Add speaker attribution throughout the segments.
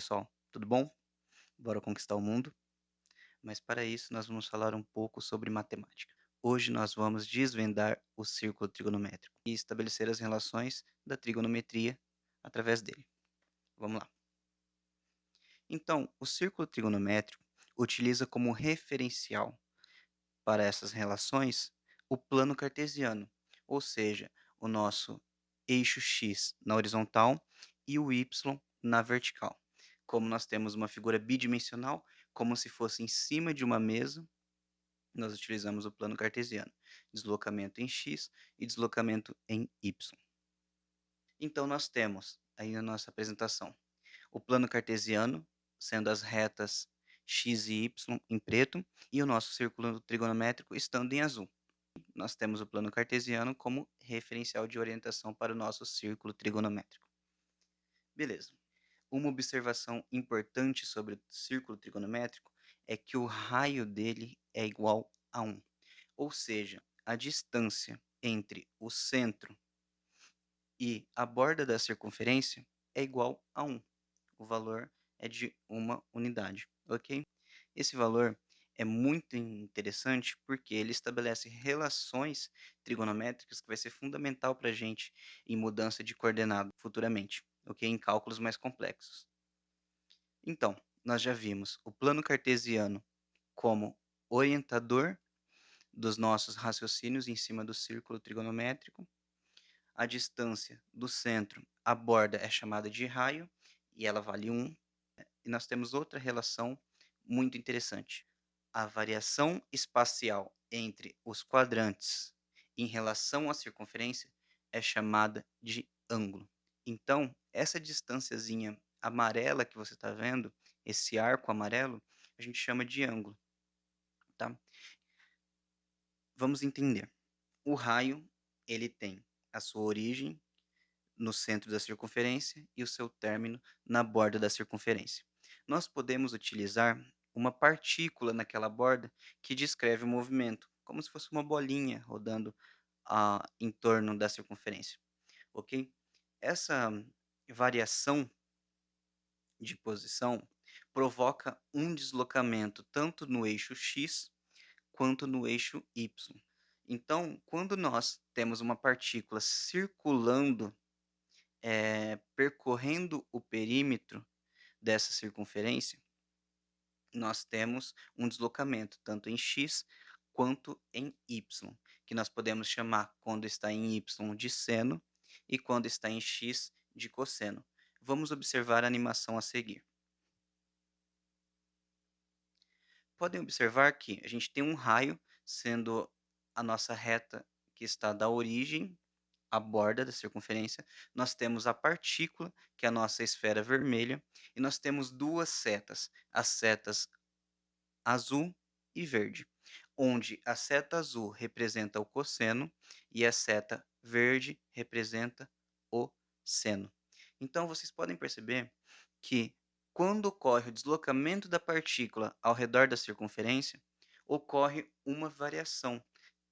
Speaker 1: pessoal, tudo bom? Bora conquistar o mundo? Mas para isso nós vamos falar um pouco sobre matemática. Hoje nós vamos desvendar o círculo trigonométrico e estabelecer as relações da trigonometria através dele. Vamos lá. Então, o círculo trigonométrico utiliza como referencial para essas relações o plano cartesiano, ou seja, o nosso eixo x na horizontal e o y na vertical. Como nós temos uma figura bidimensional, como se fosse em cima de uma mesa, nós utilizamos o plano cartesiano, deslocamento em x e deslocamento em y. Então nós temos aí na nossa apresentação o plano cartesiano, sendo as retas x e y em preto, e o nosso círculo trigonométrico estando em azul. Nós temos o plano cartesiano como referencial de orientação para o nosso círculo trigonométrico. Beleza. Uma observação importante sobre o círculo trigonométrico é que o raio dele é igual a 1, ou seja, a distância entre o centro e a borda da circunferência é igual a 1. O valor é de uma unidade, ok? Esse valor é muito interessante porque ele estabelece relações trigonométricas que vai ser fundamental para a gente em mudança de coordenada futuramente, ok? Em cálculos mais complexos. Então, nós já vimos o plano cartesiano como orientador dos nossos raciocínios em cima do círculo trigonométrico. A distância do centro à borda é chamada de raio e ela vale 1. E nós temos outra relação muito interessante. A variação espacial entre os quadrantes em relação à circunferência é chamada de ângulo. Então, essa distânciazinha amarela que você está vendo, esse arco amarelo, a gente chama de ângulo, tá? Vamos entender. O raio, ele tem a sua origem no centro da circunferência e o seu término na borda da circunferência. Nós podemos utilizar uma partícula naquela borda que descreve o movimento, como se fosse uma bolinha rodando em torno da circunferência, ok? Essa variação de posição provoca um deslocamento tanto no eixo x quanto no eixo y. Então, quando nós temos uma partícula circulando percorrendo o perímetro dessa circunferência, nós temos um deslocamento tanto em x quanto em y, que nós podemos chamar quando está em y de seno e quando está em x de cosseno. Vamos observar a animação a seguir. Podem observar que a gente tem um raio sendo a nossa reta que está da origem a borda da circunferência, nós temos a partícula, que é a nossa esfera vermelha, e nós temos duas setas, as setas azul e verde, onde a seta azul representa o cosseno e a seta verde representa o seno. Então vocês podem perceber que quando ocorre o deslocamento da partícula ao redor da circunferência, ocorre uma variação,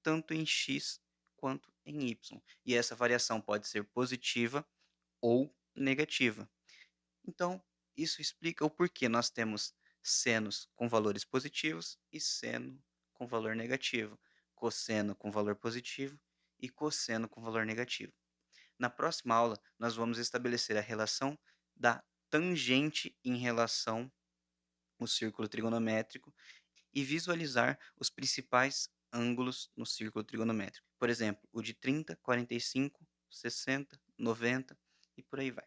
Speaker 1: tanto em x quanto em y. E essa variação pode ser positiva ou negativa. Então, isso explica o porquê nós temos senos com valores positivos e seno com valor negativo, cosseno com valor positivo e cosseno com valor negativo. Na próxima aula, nós vamos estabelecer a relação da tangente em relação ao círculo trigonométrico e visualizar os principais ângulos no círculo trigonométrico. Por exemplo, o de 30, 45, 60, 90 e por aí vai.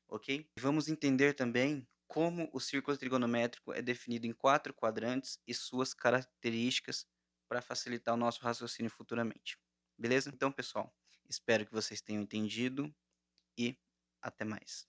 Speaker 1: Ok? Vamos entender também como o círculo trigonométrico é definido em 4 quadrantes e suas características para facilitar o nosso raciocínio futuramente. Beleza? Então, pessoal, espero que vocês tenham entendido e até mais.